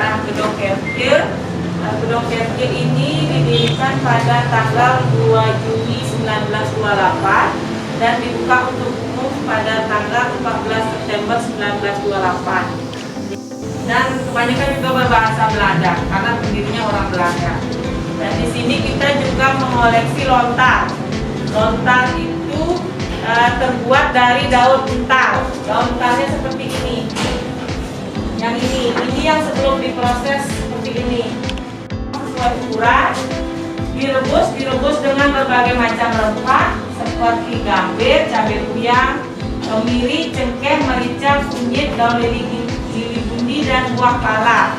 sejarah Gedung Kerkil. Gedung Kerkil ini didirikan pada tanggal 2 Juni 1928 dan dibuka untuk umum pada tanggal 14 September 1928. Dan kebanyakan juga berbahasa Belanda karena pendirinya orang Belanda. Dan di sini kita juga mengoleksi lontar. Lontar itu terbuat dari daun untar. Daun untarnya seperti ini. Yang ini yang sebelum diproses seperti ini. Sesuai ukuran, direbus dengan berbagai macam rempah seperti gambir, cabai uyang, kemiri, cengkeh, merica, kunyit, daun lili bundi dan buah pala.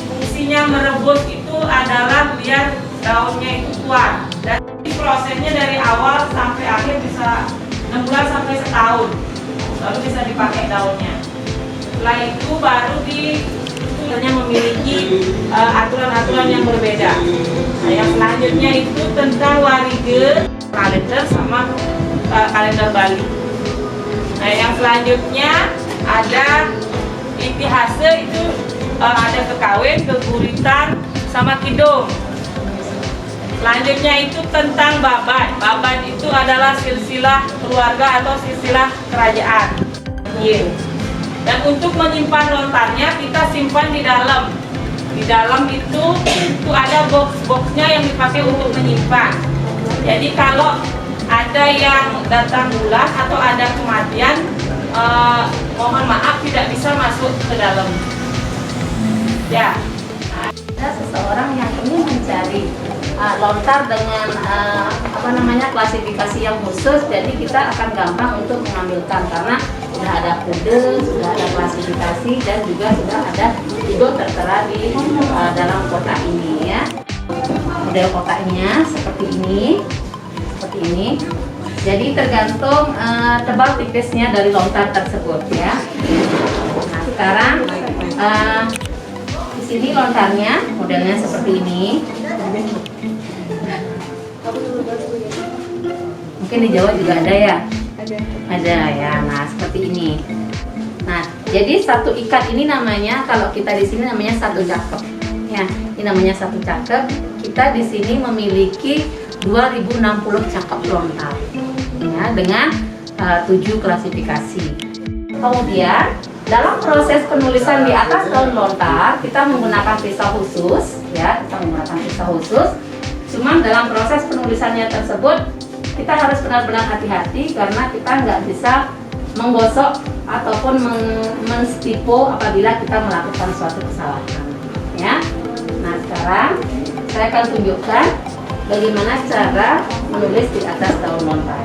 Fungsinya merebus itu adalah biar daunnya itu kuat. Dan prosesnya dari awal sampai akhir bisa 6 bulan sampai setahun, baru bisa dipakai daunnya. Setelah itu baru memiliki aturan-aturan yang berbeda. Nah, yang selanjutnya itu tentang warige, kalender sama kalender Bali. Nah, yang selanjutnya ada itihase, itu ada kekawin, keguritan, sama kidung. Selanjutnya itu tentang babat. Babat itu adalah silsilah keluarga atau silsilah kerajaan. Dan untuk menyimpan lontarnya kita simpan di dalam. Di dalam itu ada box-boxnya yang dipakai untuk menyimpan. Jadi kalau ada yang datang bulan atau ada kematian, mohon maaf tidak bisa masuk ke dalam. Ya. Ada seseorang yang ingin mencari lontar dengan klasifikasi yang khusus, jadi kita akan gampang untuk mengambilkan karena sudah ada kode, sudah ada klasifikasi, dan juga sudah ada logo tertera di dalam kotak ini ya. Model kotaknya seperti ini. Jadi tergantung tebal tipisnya dari lontar tersebut ya. Nah sekarang di sini lontarnya modelnya seperti ini. Mungkin di Jawa juga ada ya? Ada ya. Nah seperti ini. Nah jadi satu ikat ini namanya, kalau kita di sini namanya satu cakep. Ya, ini namanya satu cakep. Kita di sini memiliki 2060 cakep lontar. Ya, dengan 7 klasifikasi. Kemudian dalam proses penulisan di atas daun lontar kita menggunakan pisau khusus ya, Cuman dalam proses penulisannya tersebut kita harus benar-benar hati-hati karena kita nggak bisa menggosok ataupun menstipo apabila kita melakukan suatu kesalahan ya. Nah sekarang saya akan tunjukkan bagaimana cara menulis di atas daun lontar.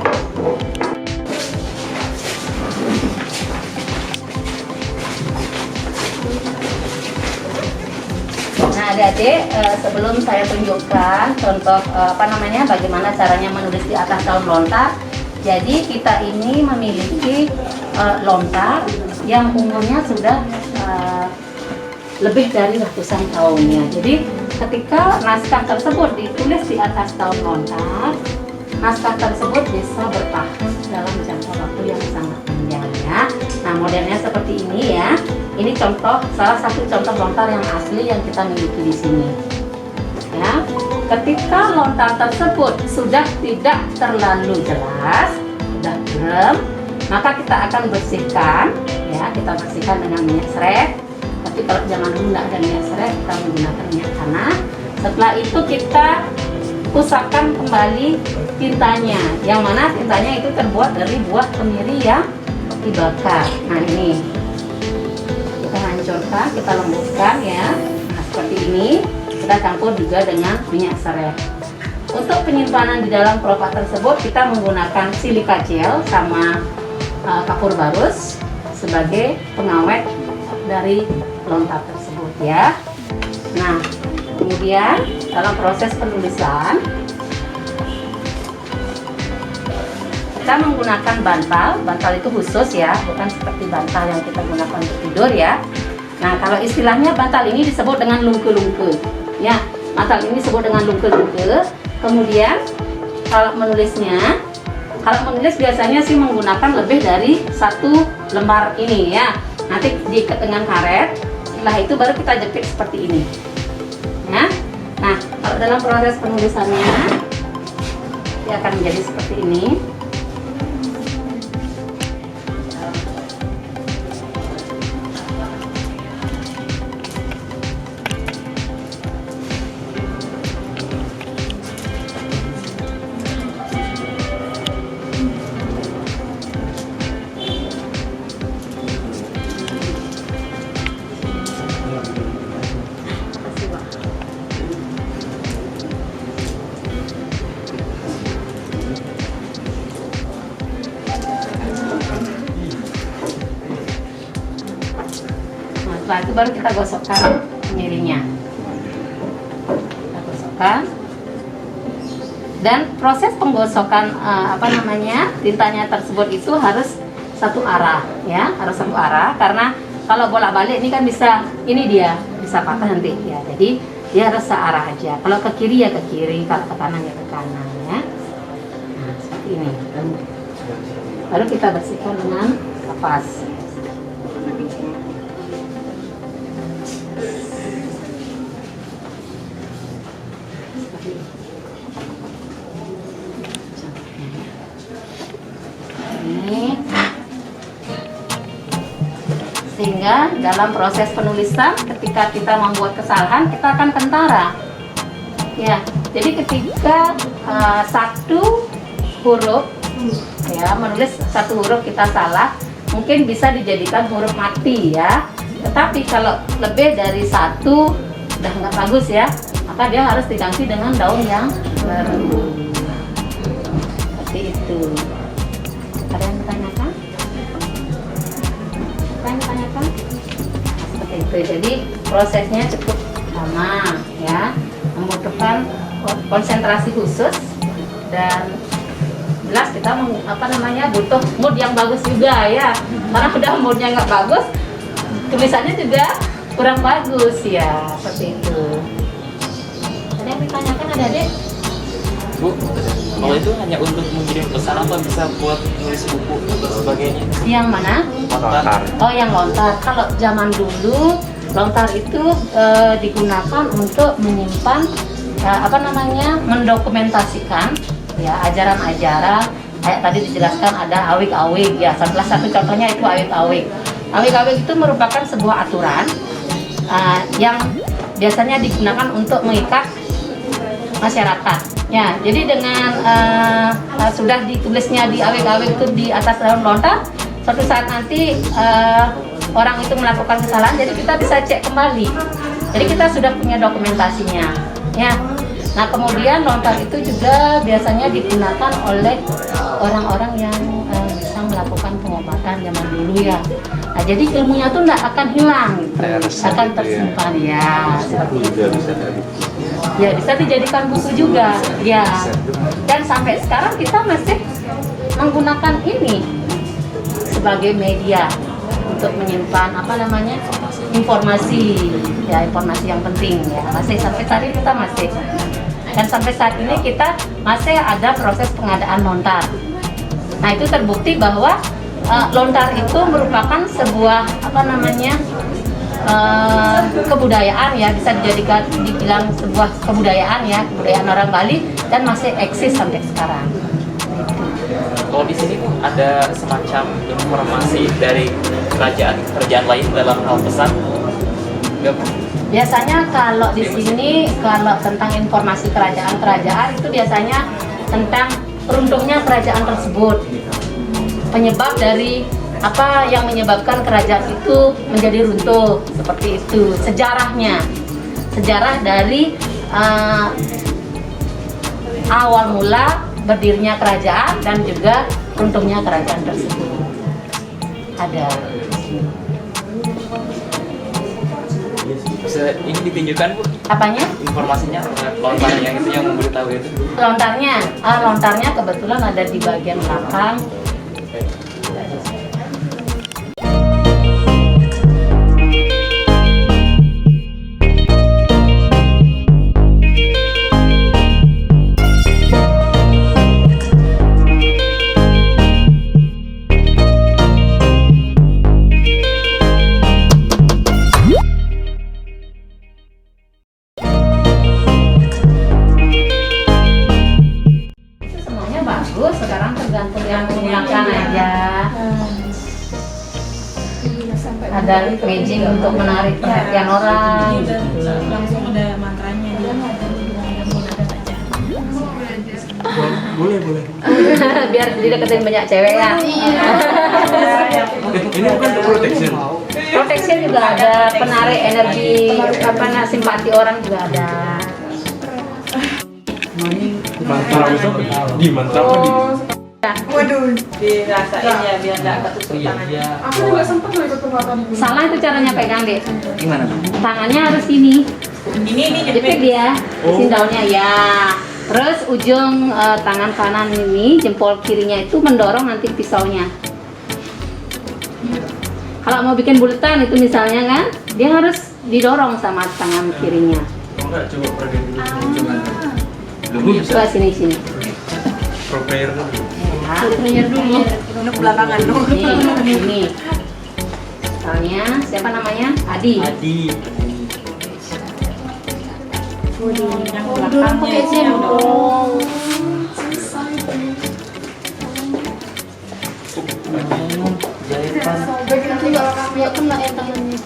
Nah adik-adik, sebelum saya tunjukkan contoh bagaimana caranya menulis di atas daun lontar. Jadi kita ini memiliki lontar yang umurnya sudah lebih dari ratusan tahunnya. Jadi ketika naskah tersebut ditulis di atas daun lontar, naskah tersebut bisa bertahan dalam jangka waktu yang sangat panjang ya. Nah modelnya seperti ini ya. Ini salah satu contoh lontar yang asli yang kita miliki di sini. Ya, ketika lontar tersebut sudah tidak terlalu jelas, sudah buram, maka kita akan bersihkan. Ya, kita bersihkan dengan minyak serai. Tapi kalau jangan dulu nggak ada minyak serai, kita menggunakan minyak tanah. Setelah itu kita usapkan kembali tintanya, yang mana tintanya itu terbuat dari buah kemiri yang dibakar. Nah ini kita hancurkan, kita lembutkan ya. Nah seperti ini, kita campur juga dengan minyak serai. Untuk penyimpanan di dalam kelopak tersebut kita menggunakan silika gel sama kapur barus sebagai pengawet dari lontar tersebut ya. Nah kemudian dalam proses penulisan kita menggunakan bantal itu khusus ya, bukan seperti bantal yang kita gunakan untuk tidur ya. Nah kalau istilahnya bantal ini disebut dengan lungke-lungke ya, bantal ini disebut dengan lungke-lungke. Kemudian kalau menulis biasanya sih menggunakan lebih dari 1 lembar ini ya. Nanti diikat dengan karet. setelah itu baru kita jepit seperti ini. Ya. Nah, kalau dalam proses penulisannya dia akan menjadi seperti ini. Setelah itu baru kita gosokkan kemirinya. Kita gosokkan. Dan proses penggosokan tintanya tersebut itu harus satu arah, ya, harus satu arah, karena kalau bolak-balik ini kan bisa patah nanti, ya. Jadi dia harus searah aja. Kalau ke kiri ya ke kiri, kalau ke kanan ya ke kanan, ya. Nah, seperti ini. Baru kita bersihkan dengan kapas. Sehingga dalam proses penulisan ketika kita membuat kesalahan kita akan kentara, ya. Jadi ketika satu huruf, ya, menulis satu huruf kita salah, mungkin bisa dijadikan huruf mati, ya. Tetapi kalau lebih dari satu udah nggak bagus, ya, maka dia harus diganti dengan daun yang baru. Seperti itu. Ada yang ditanyakan? Seperti itu. Jadi prosesnya cukup lama, ya, membutuhkan konsentrasi khusus, dan jelas kita butuh mood yang bagus juga, ya, karena udah moodnya nggak bagus, tulisannya juga kurang bagus, ya, seperti itu. Ada yang ditanyakan, adik-adik? Bu, kalau itu hanya untuk mengirim pesan apa bisa buat nulis buku atau sebagainya? Yang mana? Lontar. Oh, yang lontar. Kalau zaman dulu lontar itu digunakan untuk menyimpan mendokumentasikan, ya, ajaran-ajaran. Kayak tadi dijelaskan ada awik-awik, ya. Salah satu contohnya itu awik-awik. Awik-awik itu merupakan sebuah aturan yang biasanya digunakan untuk mengikat masyarakat. Ya, jadi dengan sudah ditulisnya di awik-awik itu di atas daun lontar, suatu saat nanti orang itu melakukan kesalahan, jadi kita bisa cek kembali. Jadi kita sudah punya dokumentasinya, ya. Nah, kemudian lontar itu juga biasanya digunakan oleh orang-orang yang bisa melakukan pengobatan zaman dulu, ya. Nah, jadi ilmunya tuh nggak akan hilang, gitu. Akan tersimpan, ya, seperti itu. Ya, bisa dijadikan buku juga, ya. Dan sampai sekarang kita masih menggunakan ini sebagai media untuk menyimpan informasi, ya, informasi yang penting, ya. Masih sampai saat ini kita masih. Dan sampai saat ini kita masih ada proses pengadaan lontar. Nah, itu terbukti bahwa lontar itu merupakan sebuah kebudayaan, ya, bisa dibilang sebuah kebudayaan, ya, kebudayaan orang Bali, dan masih eksis sampai sekarang. Kalau di sini tuh ada semacam informasi dari kerajaan lain dalam hal pesan? Enggak, Bu? Biasanya kalau di sini, kalau tentang informasi kerajaan itu biasanya tentang runtuhnya kerajaan tersebut, penyebab dari apa yang menyebabkan kerajaan itu menjadi runtuh, seperti itu. Sejarahnya, sejarah dari awal mula berdirinya kerajaan dan juga runtuhnya kerajaan tersebut ada. Bisa ini ditunjukkan, Bu? Apanya? Informasinya, lontar yang itu yang memberitahu itu. Lontarnya kebetulan ada di bagian belakang. ada magic untuk menarik perhatian orang. Langsung ada mantranya dia. Boleh. Biar dideketin banyak cewek ya. Ini bukan protection. Protection juga ada, penarik energi simpati orang juga ada. Mantra itu di mantra apa di? Waduh, dirasain ya biar nggak ketusuk tangannya. Aku juga sempat loh ikut pemotong. Salah itu caranya pegang deh. Gimana tuh? Tangannya harus ini. Ini Jepit jepit. dia, isi daunnya ya. Terus ujung tangan kanan ini, jempol kirinya itu mendorong nanti pisaunya. Kalau mau bikin bulatan itu misalnya kan, dia harus didorong sama tangan kirinya. Enggak, coba pergi dulu. Belum bisa. Coba sini. Pro player dulu. Ya. Untuk belakangan dulu. Ini. Misalnya, siapa namanya? Adi. Yang belakangnya itu yang Sobek nanti kalau kamu ya kena ya tangannya.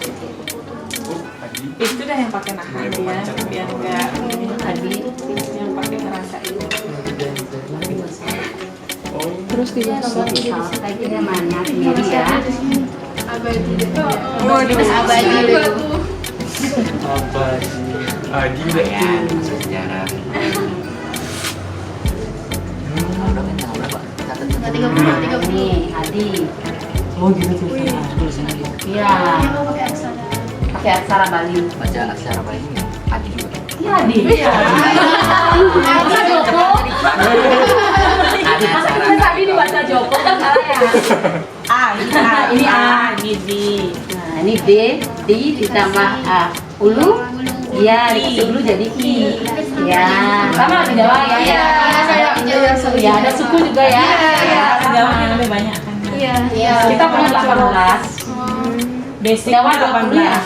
itu dah yang pakai nahan dia biar nggak Adi. yang pakai ngerasain. Terus dia Kayak gini namanya sendiri ya. abadi deh. Oh, di Abadi deh. Adi Lumayan, masuk sejarah. Udah kan tanggal berapa? Catat. Ini Adi. Oh gitu tulisannya gitu. Iya. Dia mau pakai aksara. Pakai aksara Bali. Baca aksara Bali ini Adi juga. Iya Adi. Baca Joko. Ada aksara. Tadi dibaca Joko kan salah ya. Ini A, ini D. Nah, ini D, D ditambah A. Ulu, iya, dikasih ulu jadi I. Ya, sama di Jawa ya. Iya, kayak Ya, ada suku juga ya. Iya. Jawabnya lebih banyak kan. Iya. Kita punya 18. Basic Jawa 18. 20 ya.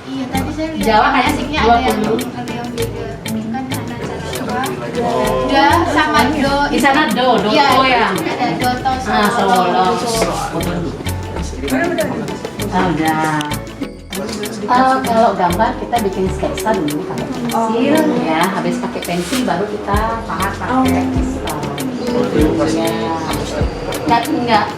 Iya, tadi saya lihat. Jawa kayaknya sih Ada yang 20. ada yang beda. Kan ada cara apa? Da sama do. Di sana do Iya, ya. ada do atau Ah, solo. Udah. Kalau gambar kita bikin sketsa dulu pakai pensil ya. Habis pakai pensil baru kita pakai pisau. Enggak,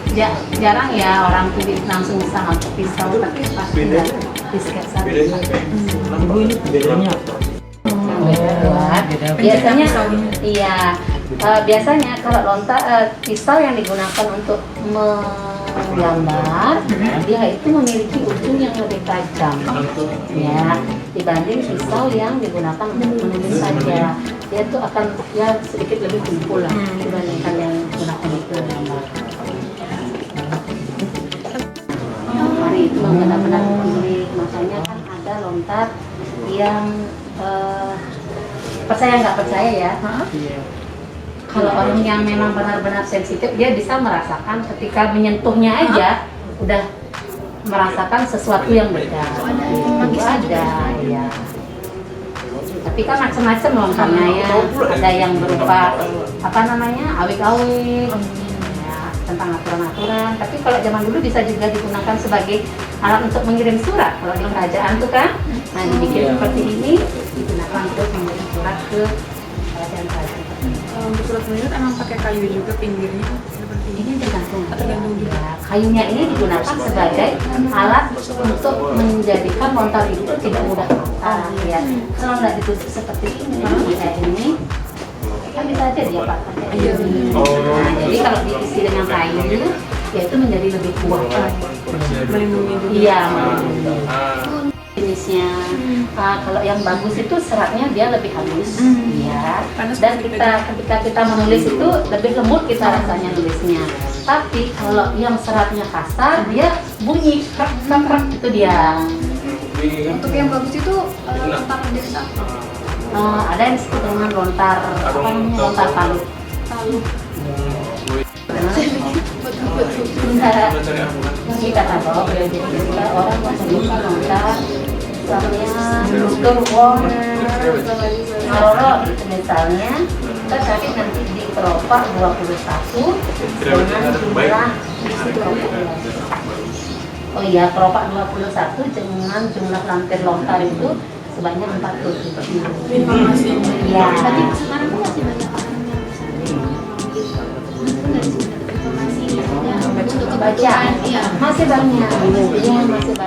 jarang ya orang pilih langsung bisa pakai pisau, tapi pasti di sketsa. Ibu ini bedanya apa? Biasanya iya, biasanya kalau lontar pisau yang digunakan untuk menggambar dia itu memiliki ujung yang lebih tajam ya dibanding pisau yang digunakan untuk menulis saja. Dia tuh akan ya sedikit lebih tumpul lah dibandingkan yang digunakan untuk gambar. Hari itu benar-benar unik, makanya kan ada lontar yang percaya nggak percaya ya. Kalau orang yang memang benar-benar sensitif, dia bisa merasakan ketika menyentuhnya aja udah merasakan sesuatu yang beda. Itu ada ya. Tapi kan macam-macam lontarnya ya. Ada yang berupa apa namanya awik-awik, ya, tentang aturan-aturan. Tapi kalau zaman dulu bisa juga digunakan sebagai alat untuk mengirim surat. Kalau di kerajaan tuh kan, nah dibikin seperti ini digunakan untuk mengirim surat ke kerajaan-kerajaan. Kalau untuk surat menyurat emang pakai kayu juga pinggirnya seperti ini. Ini tergantung juga. Kayunya ini digunakan sebagai alat untuk menjadikan lontar itu tidak mudah patah ya. Kalau nggak ditusuk seperti ini, kayak ini, kan bisa aja dia patah kayak ini. Nah, jadi kalau diisi dengan kayu, ya itu menjadi lebih kuat. Melindungi juga. Iya, melindungi. Jenisnya, kalau yang bagus itu seratnya dia lebih halus, ya. Dan ketika kita menulis itu lebih lembut kita rasanya nulisnya. Tapi kalau yang seratnya kasar dia bunyi krek krek itu dia. Untuk yang bagus itu lontar desa. Ada yang disebut dengan lontar apa namanya, lontar palu. Palu. Ini kata bahwa jadi orang menyebutkan lontar misalnya lustur wong Maroro gitu misalnya, kita cari nanti di kelopak 21 dengan jumlah isi kelopak. Oh iya, Kelopak 21 dengan jumlah lampir lontar itu sebanyak 47. Informasi. Iya. Berarti sekarang tuh masih banyak orang yang bisa nggak sih dapat informasi ya, untuk Baca. kebutuhan ya. Masih banyak. Iya, masih banyak.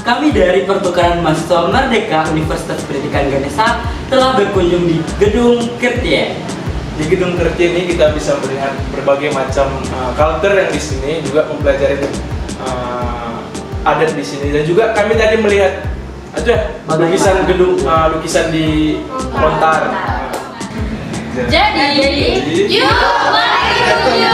Kami dari Pertukaran Mahasiswa Merdeka Universitas Pendidikan Ganesha telah berkunjung di Gedung Kertie. Di Gedung Kertie ini kita bisa melihat berbagai macam culture yang di sini, juga mempelajari adat di sini, dan juga kami tadi melihat ada lukisan gedung, lukisan di lontar. Jadi, yuk mari ketemu